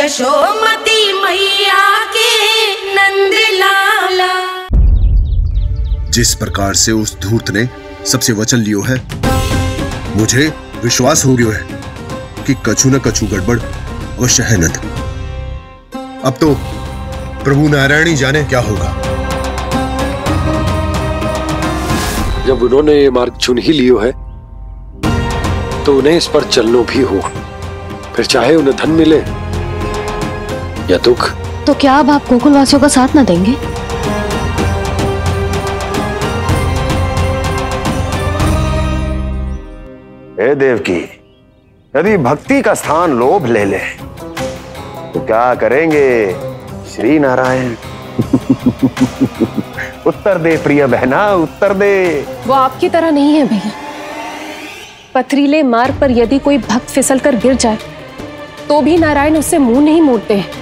यशोमती मैया के नंद लाला। जिस प्रकार से उस धूर्त ने सबसे वचन लियो है, मुझे विश्वास हो गयो है कि कछु न कछु गड़बड़ अवश्य है नंद। अब तो प्रभु नारायण ही जाने क्या होगा। जब उन्होंने ये मार्ग चुन ही लियो है तो उन्हें इस पर चलना भी हो, फिर चाहे उन्हें धन मिले या दुख। तो क्या अब आप गोकुलवासियों का साथ न देंगे? हे देवकी, यदि भक्ति का स्थान लोभ ले ले तो क्या करेंगे श्री नारायण? उत्तर दे प्रिय बहना, उत्तर दे। वो आपकी तरह नहीं है भैया। पथरीले मार्ग पर यदि कोई भक्त फिसलकर गिर जाए तो भी नारायण उससे मुंह नहीं मोड़ते हैं।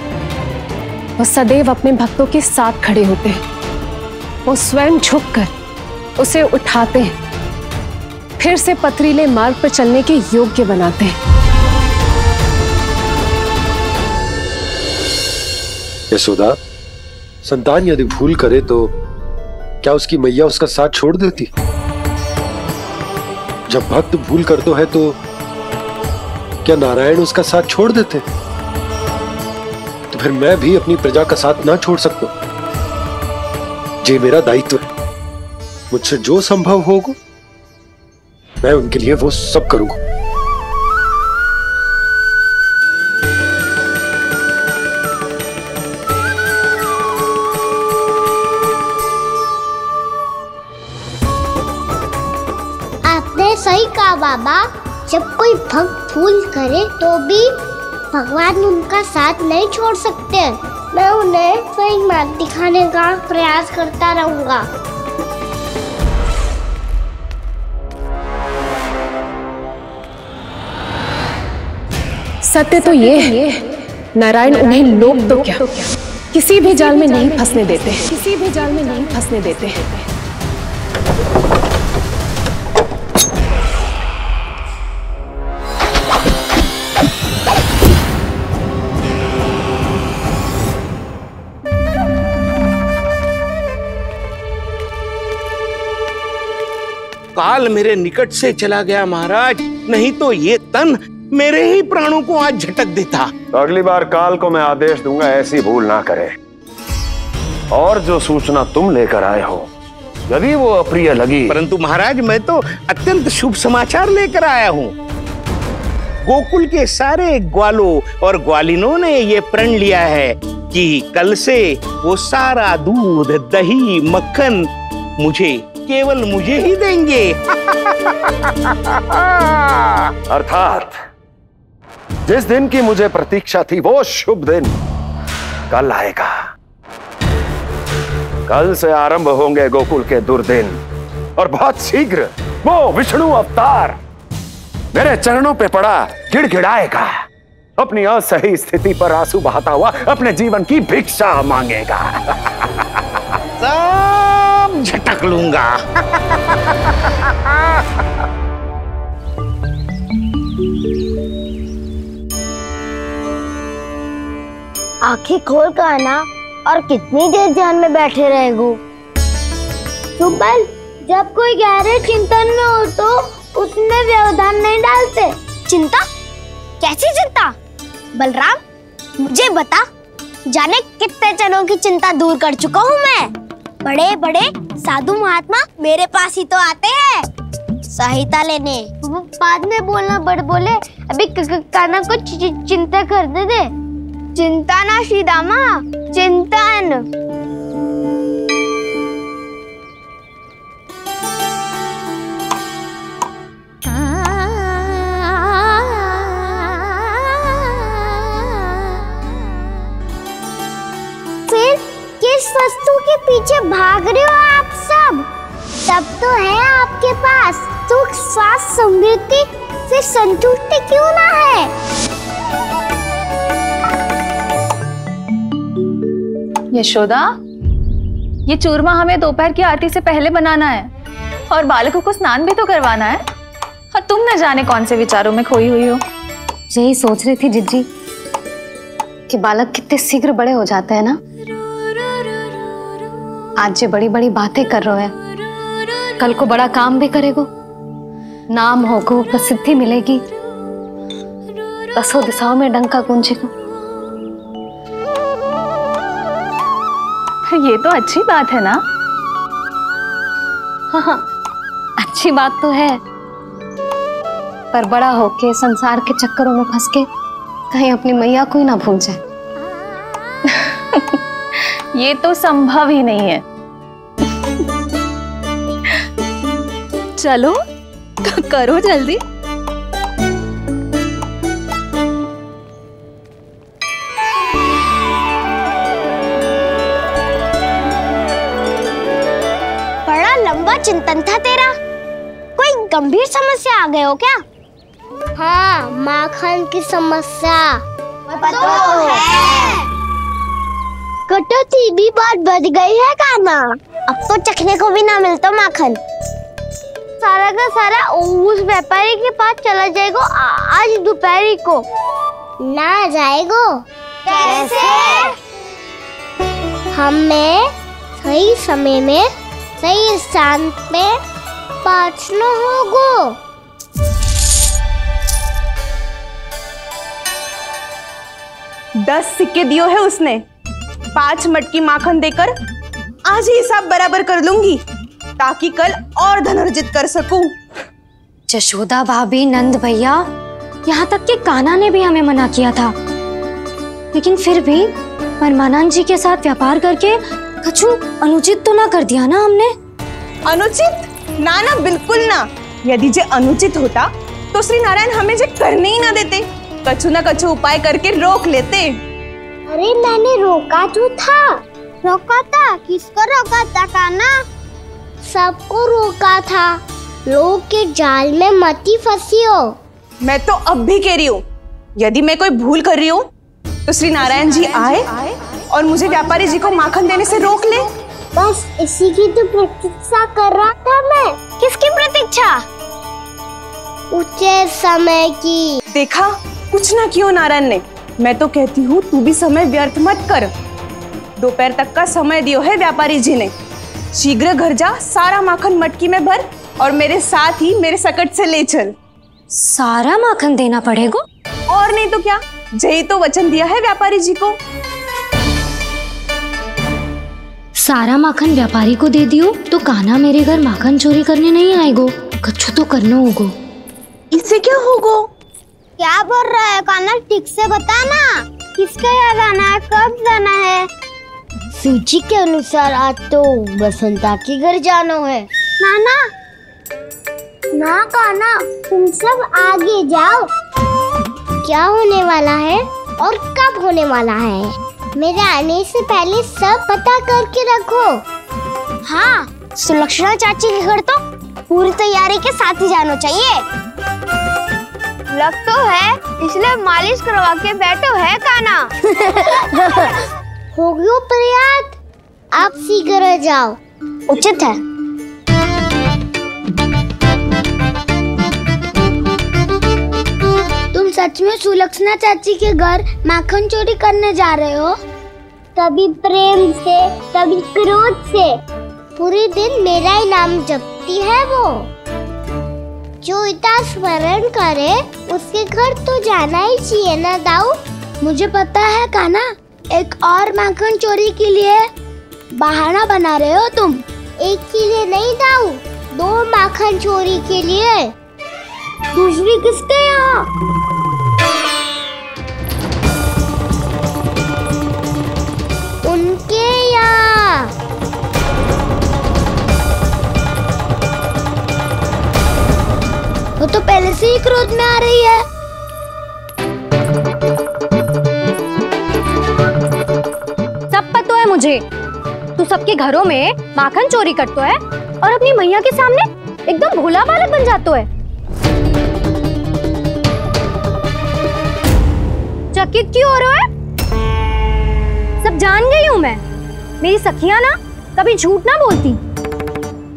वो सदैव अपने भक्तों के साथ खड़े होते हैं। वो स्वयं झुककर उसे उठाते हैं, फिर से पथरीले मार्ग पर चलने के योग्य बनाते हैं। यशोदा, संतान यदि भूल करे तो क्या उसकी मैया उसका साथ छोड़ देती? जब भक्त भूल करता है तो क्या नारायण उसका साथ छोड़ देते? तो फिर मैं भी अपनी प्रजा का साथ ना छोड़ सकता। ये मेरा दायित्व है। मुझसे जो संभव होगा मैं उनके लिए वो सब करूंगा। आपने सही कहा बाबा। जब कोई भक्त भूल करे तो भी भगवान उनका साथ नहीं छोड़ सकते। मैं उन्हें सही मार्ग दिखाने का प्रयास करता रहूंगा। सत्य तो ये है, नारायण उन्हें लोग तो क्या किसी भी जाल में नहीं फंसने देते, किसी भी जाल में नहीं फंसने देते हैं। काल मेरे निकट से चला गया महाराज, नहीं तो ये तन मेरे ही प्राणों को आज झटक देता। तो अगली बार काल को मैं आदेश दूंगा ऐसी भूल ना करे। और जो सूचना तुम लेकर आए हो यदि वो अप्रिय लगी। परंतु महाराज, मैं तो अत्यंत शुभ समाचार लेकर आया हूँ। गोकुल के सारे ग्वालों और ग्वालिनों ने ये प्रण लिया है कि कल से वो सारा दूध, दही, मक्खन मुझे, केवल मुझे ही देंगे। अर्थात जिस दिन की मुझे प्रतीक्षा थी वो शुभ दिन कल आएगा। कल से आरंभ होंगे गोकुल के दुर्दिन और बहुत शीघ्र वो विष्णु अवतार मेरे चरणों पे पड़ा गिड़गिड़ाएगा। अपनी असही स्थिति पर आंसू बहाता हुआ अपने जीवन की भिक्षा मांगेगा। सब झटक लूंगा। आंखें खोल कर आना। और कितनी देर ध्यान में बैठे रहेगो? सुबल, जब कोई गहरे चिंतन में हो तो उसमें व्यवधान नहीं डालते। चिंता? कैसी चिंता? बलराम, मुझे बता, जाने कितने जनों की चिंता दूर कर चुका हूँ मैं। बड़े बड़े साधु महात्मा मेरे पास ही तो आते हैं सहायता लेने। वो बाद में बोलना बड़ बोले, अभी काना को चिंता करने दे। चिंता ना श्रीदामा, चिंतन। फिर किस वस्तु के पीछे भाग रहे हो आप सब? सब तो है आपके पास। सुख, स्वास्थ्य, समृद्धि, फिर संतुष्टि क्यों ना है? यशोदा, ये चूरमा हमें दोपहर की आरती से पहले बनाना है और बालकों को स्नान भी तो करवाना है। और तुम न जाने कौन से विचारों में खोई हुई हो। यही सोच रही थी जिज्जी कि बालक कितने शीघ्र बड़े हो जाते हैं ना। आज जो बड़ी बड़ी बातें कर रहे हैं, कल को बड़ा काम भी करेगो, नाम होगो, प्रसिद्धि मिलेगी, दसों दिशाओं में डंका गूंजेगो। ये तो अच्छी बात है ना। हाँ, अच्छी बात तो है, पर बड़ा होके संसार के चक्करों में फंस के कहीं अपनी मैया को ही ना भूल जाए। ये तो संभव ही नहीं है। चलो तो करो जल्दी। बड़ा लंबा चिंतन था तेरा। कोई गंभीर समस्या आ गए हो क्या? हाँ, माखन की समस्या तो है। कटौती भी बहुत बढ़ गई है काना। अब तो चखने को भी ना मिलता माखन। सारा का सारा उस व्यापारी के पास चला जाएगा आज दोपहर को। ना जाएगो। कैसे? हमें सही समय में सही स्थान पे पहुंचना होगा। 10 सिक्के दियो है उसने। 5 मटकी माखन देकर आज ही हिसाब बराबर कर लूंगी, ताकि कल और धन अर्जित कर सकूं। जशोदा भाभी, नंद भैया, यहाँ तक कि कान्हा ने भी हमें मना किया था, लेकिन फिर भी परमानंद जी के साथ व्यापार करके कछु अनुचित तो ना कर दिया ना हमने? अनुचित? ना ना, बिल्कुल ना। यदि जे अनुचित होता तो श्री नारायण हमें जे करने ही ना देते, कछु ना कछु उपाय करके रोक लेते। अरे मैंने रोका तो था। रोका था? किसको रोका था कान्हा? सबको रोका था। लोग के जाल में मत ही फंसी हो। मैं तो अब भी कह रही हूँ, यदि मैं कोई भूल कर रही हूँ तो श्री नारायण जी आए और मुझे व्यापारी जी को माखन देने से रोक ले। बस इसी की तो प्रतीक्षा कर रहा था मैं। किसकी प्रतीक्षा? उचित समय की। देखा, कुछ ना किया नारायण ने। मैं तो कहती हूँ तू भी समय व्यर्थ मत कर। दोपहर तक का समय दियो है व्यापारी जी ने। शीघ्र घर जा, सारा माखन मटकी में भर और मेरे साथ ही मेरे सकट से ले चल। सारा माखन देना पड़ेगा? और नहीं तो क्या, यही तो वचन दिया है व्यापारी जी को। सारा माखन व्यापारी को दे दियो तो कान्हा मेरे घर माखन चोरी करने नहीं आएगो। कछु तो करना होगो। इससे क्या होगो? क्या बोल रहा है कान्हा? ठीक से बता ना। किसका यहाँ जाना है, कब जाना है? सूची के अनुसार आज तो बसंता के घर जाना है। नाना ना कान्हा, तुम सब आगे जाओ। क्या होने वाला है और कब होने वाला है, मेरे आने से पहले सब पता करके रखो। हाँ, सुलक्षणा चाची के घर तो पूरी तैयारी के साथ ही जाना चाहिए। लग तो है, इसलिए मालिश करवा के बैठो है कान्हा। हो गयो प्रयास, आप शीघ्र जाओ। उचित है। तुम सच में सुलक्षणा चाची के घर माखन चोरी करने जा रहे हो? कभी प्रेम से, कभी क्रोध से, पूरे दिन मेरा ही नाम जपती है वो। जो इतना स्मरण करे उसके घर तो जाना ही चाहिए ना दाऊ। मुझे पता है कान्हा, एक और माखन चोरी के लिए बहाना बना रहे हो तुम। एक के लिए नहीं दाऊ, 2 माखन चोरी के लिए। दूसरी किसके यहाँ? उनके यहाँ। वो तो पहले से ही क्रोध में आ रही है। सब पता है मुझे, तू सबके घरों में माखन चोरी करतो है और अपनी मैया के सामने एकदम भोला बालक बन जातो है। चकित क्यों हो रहा है? सब जान गई हूँ मैं। मेरी सखियां ना कभी झूठ ना बोलती,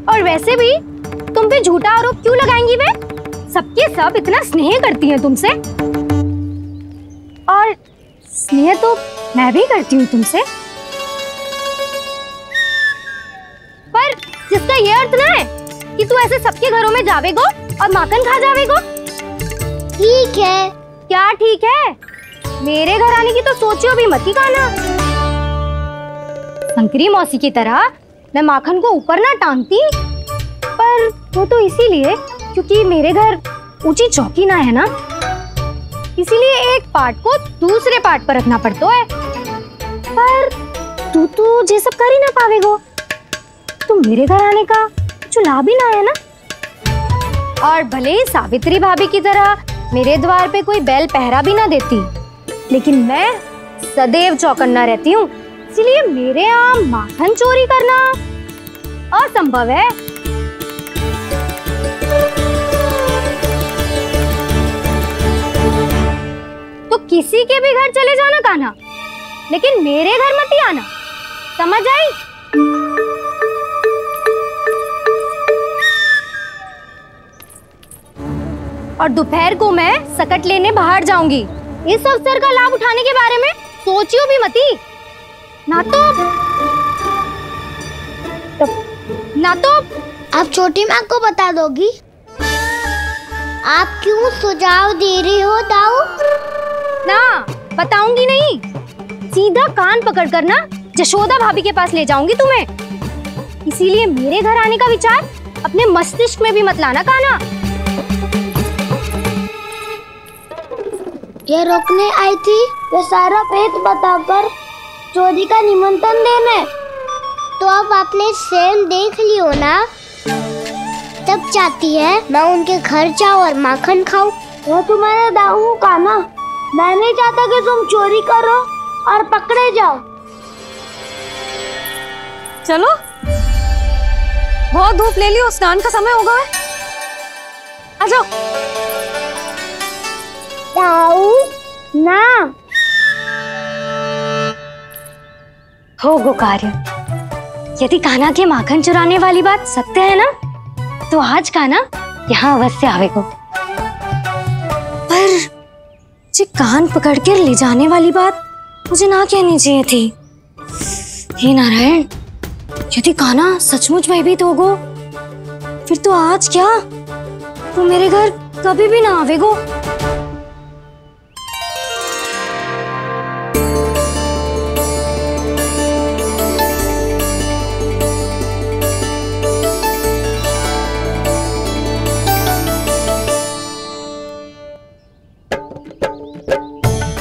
और वैसे भी तुम पे झूठा आरोप क्यों लगाएंगी? वे सबके सब इतना स्नेह करती हैं तुमसे, और स्नेह तो मैं भी करती हूँ तुमसे, पर जिसका ये अर्थ ना है कि तू ऐसे सबके घरों में जावेगो और माखन खा जावेगो। ठीक है। क्या ठीक है? मेरे घर आने की तो सोचियो भी मत ही खाना। शंकरी मौसी की तरह मैं माखन को ऊपर ना टांगती, पर वो तो इसीलिए क्योंकि मेरे घर ऊंची चौकी ना है ना, इसीलिए एक पार्ट को दूसरे पार्ट पर रखना पड़ता है। पर तू तो ये सब कर ही ना पावेगो, तो मेरे घर आने का कुछ लाभ ही ना है ना। और भले ही सावित्री भाभी की तरह मेरे द्वार पे कोई बैल पहरा भी ना देती, लेकिन मैं सदैव चौकन्ना रहती हूँ, इसलिए मेरे यहाँ माखन चोरी करना असंभव है। तो किसी के भी घर चले जाना कान्हा, लेकिन मेरे घर मत ही आना, समझ आई? और दोपहर को मैं सकट लेने बाहर जाऊंगी। इस अवसर का लाभ उठाने के बारे में सोचियो भी मती, ना तो आप छोटी माँ को बता दोगी? आप क्यों सुझाव दे रही हो दाऊ? ना बताऊंगी नहीं, सीधा कान पकड़ कर ना जशोदा भाभी के पास ले जाऊंगी तुम्हें। इसीलिए मेरे घर आने का विचार अपने मस्तिष्क में भी मत लाना कान्हा। ये रोकने आई थी ये सारा पेट बताकर चोरी का निमंत्रण देने। तो अब आपने स्वयं देख लियो ना, तब चाहती है मैं उनके घर जाऊँ और माखन खाऊं। मैं तुम्हारा दाऊ का ना, मैं नहीं चाहता कि तुम चोरी करो और पकड़े जाओ। चलो, बहुत धूप ले लियो, स्नान का समय होगा है। आ जाओ। दाऊ ना हो गो कार्य। यदि कान्हा के माखन चुराने वाली बात सत्य है ना, तो आज कान्हा यहाँ अवश्य आवेगो। पर जी कान पकड़ कर ले जाने वाली बात मुझे ना कहनी चाहिए थी। हे नारायण, यदि कान्हा सचमुच भयभीत होगो, फिर तो आज क्या, तो मेरे घर कभी भी ना आवेगो।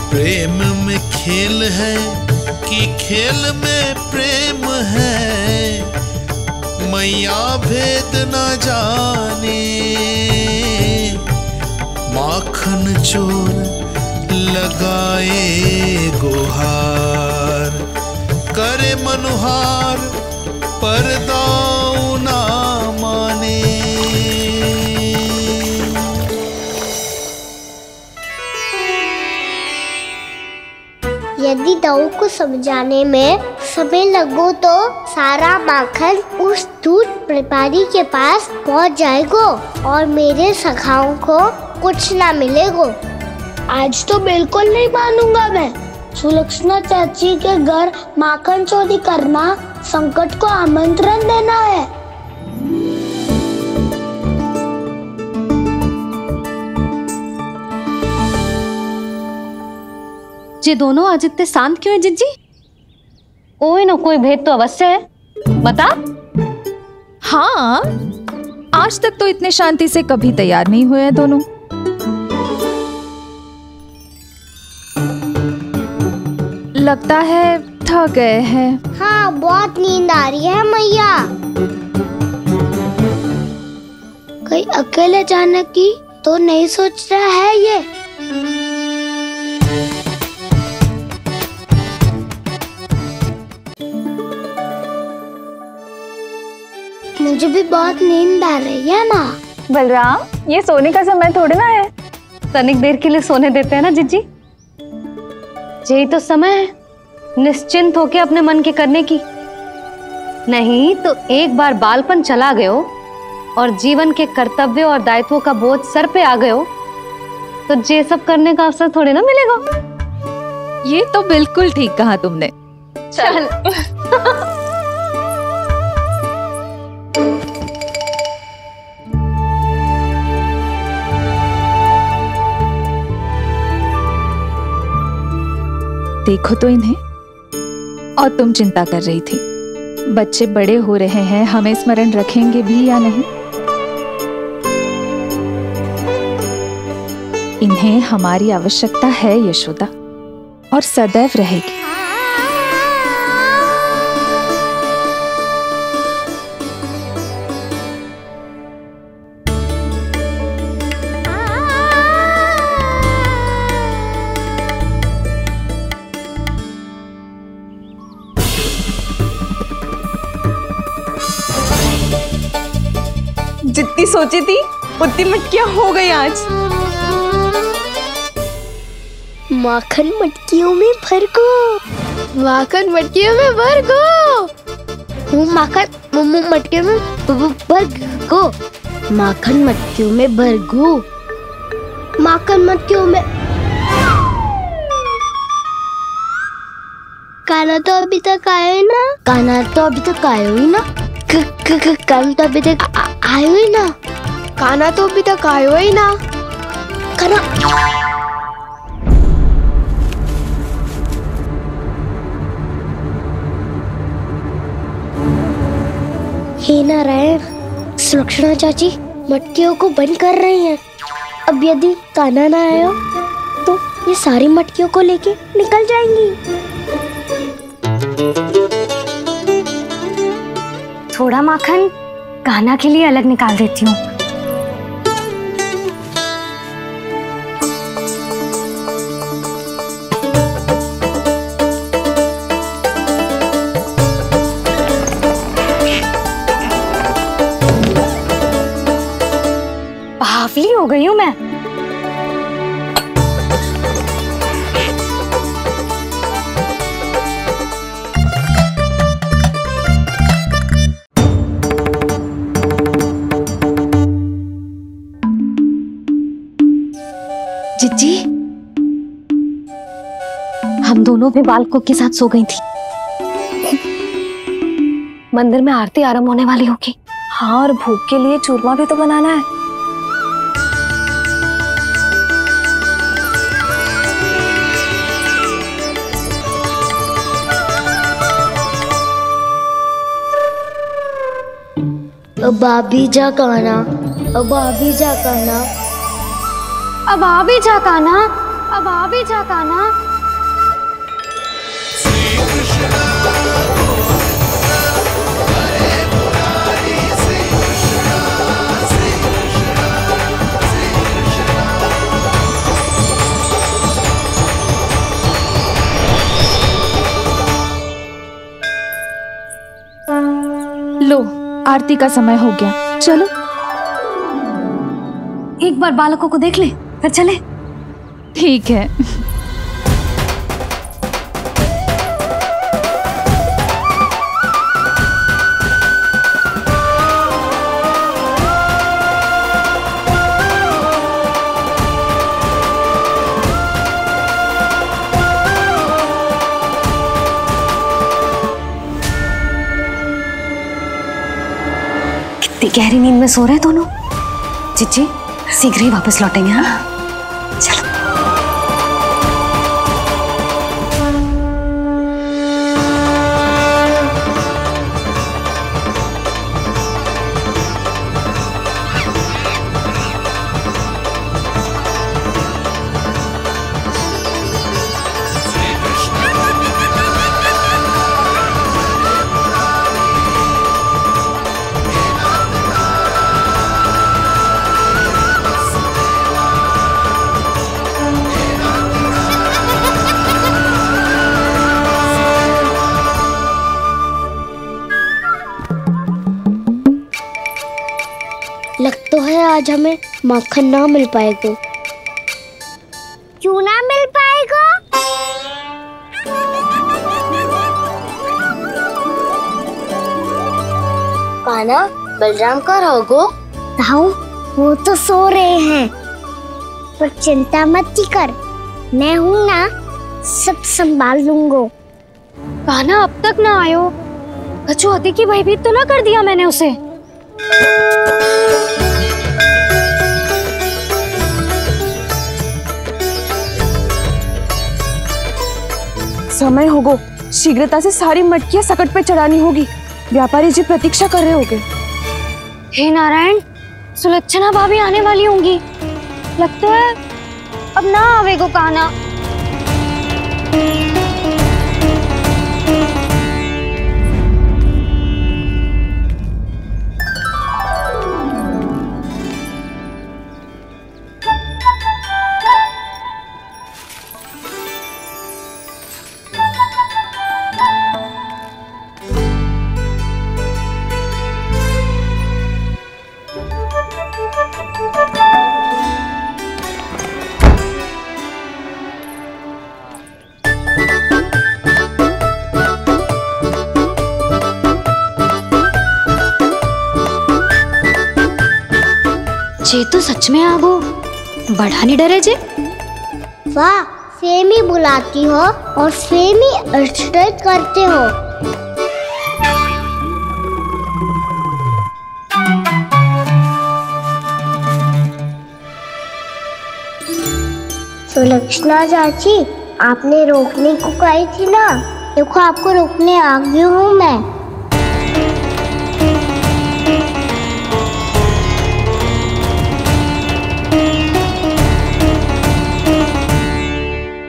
प्रेम में खेल है कि खेल में प्रेम है, मैया भेद न जाने। माखन चोर लगाए गुहार, करे मनुहार पर दाऊ ना माने। यदि दाऊ को समझाने में समय लगो तो सारा माखन उस दूध व्यापारी के पास पहुंच जाएगो और मेरे सखाओं को कुछ ना मिलेगो। आज तो बिल्कुल नहीं मानूंगा मैं। सुलक्षणा चाची के घर माखन चोरी करना संकट को आमंत्रण देना है। ये दोनों आज इतने शांत क्यों है जिज्जी? कोई न कोई भेद तो अवश्य है, बता। हाँ, आज तक तो इतने शांति से कभी तैयार नहीं हुए हैं दोनों। लगता है थक गए हैं। हाँ, बहुत नींद आ रही है मैया। कहीं अकेले जाने की तो नहीं सोच रहा है ये? मुझे भी बहुत नींद आ रही है माँ। बलराम, ये सोने का समय थोड़े ना है। तनिक देर के लिए सोने देते हैं ना जिज्जी। यही तो समय है निश्चिंत होके अपने मन के करने की। नहीं तो एक बार बालपन चला गयो और जीवन के कर्तव्यों और दायित्वों का बोझ सर पे आ गयो, तो ये सब करने का अवसर थोड़े ना मिलेगा। ये तो बिल्कुल ठीक कहा तुमने। चल देखो तो इन्हें। और तुम चिंता कर रही थी बच्चे बड़े हो रहे हैं, हमें स्मरण रखेंगे भी या नहीं। इन्हें हमारी आवश्यकता है यशोदा, और सदैव रहेगी। जितनी सोची थी उतनी मटकियां हो गई आज। माखन मटकियों में भर को, माखन मटकियों में भर को, माखन मटकियों में भर को, माखन मटकियों में भर को, माखन मटकियों में। काना तो अभी तक आया ही ना, काना तो अभी तक आया ही ना, काना तो अभी तक आयो ही ना, काना तो अभी तक आयो ही ना, काना। हे नारायण, सुलक्षणा चाची मटकियों को बंद कर रही हैं। अब यदि काना ना आया तो ये सारी मटकियों को लेके निकल जाएंगी। थोड़ा माखन कान्हा के लिए अलग निकाल देती हूँ। बावली हो गई हूँ मैं। जिज्जी, हम दोनों भी बालकों के साथ सो गई थी। मंदिर में आरती आरंभ होने वाली होगी। हाँ, और भूख के लिए चूरमा भी तो बनाना है। अब आ भी जा कान्हा, अब आ भी जा कान्हा, अब आ भी जा कान्हा, अब आ भी जा कान्हा। लो, आरती का समय हो गया, चलो। एक बार बालकों को देख ले, फिर चले। ठीक है। कितनी गहरी नींद में सो रहे दोनों। जिज्जी शीघ्र ही वापस लौटेंगे। हाँ, चलो। लग तो है आज हमें माखन ना मिल पाएगा। क्यों ना मिल पाएगा? कान्हा, बलराम का रहोगो? ताऊ, वो तो सो रहे हैं, पर चिंता मत कर, मैं हूँ ना, सब संभाल लूंगा। कान्हा अब तक ना आयो, कछु अति की भयभीत तो ना कर दिया मैंने उसे? समय होगो, शीघ्रता से सारी मटकियां सकट पे चढ़ानी होगी। व्यापारी जी प्रतीक्षा कर रहे होंगे। हे नारायण, सुलक्षणा भाभी आने वाली होंगी। लगता है अब ना आवेगो कान्हा। जे तो सच में आगो, बढ़ा नहीं डरे जे। वाह, सेम ही बुलाती हो और सेम ही अर्चना करते हो। सुलक्षणा चाची, आपने रोकने को कही थी ना, देखो आपको रोकने आ गई हूँ मैं।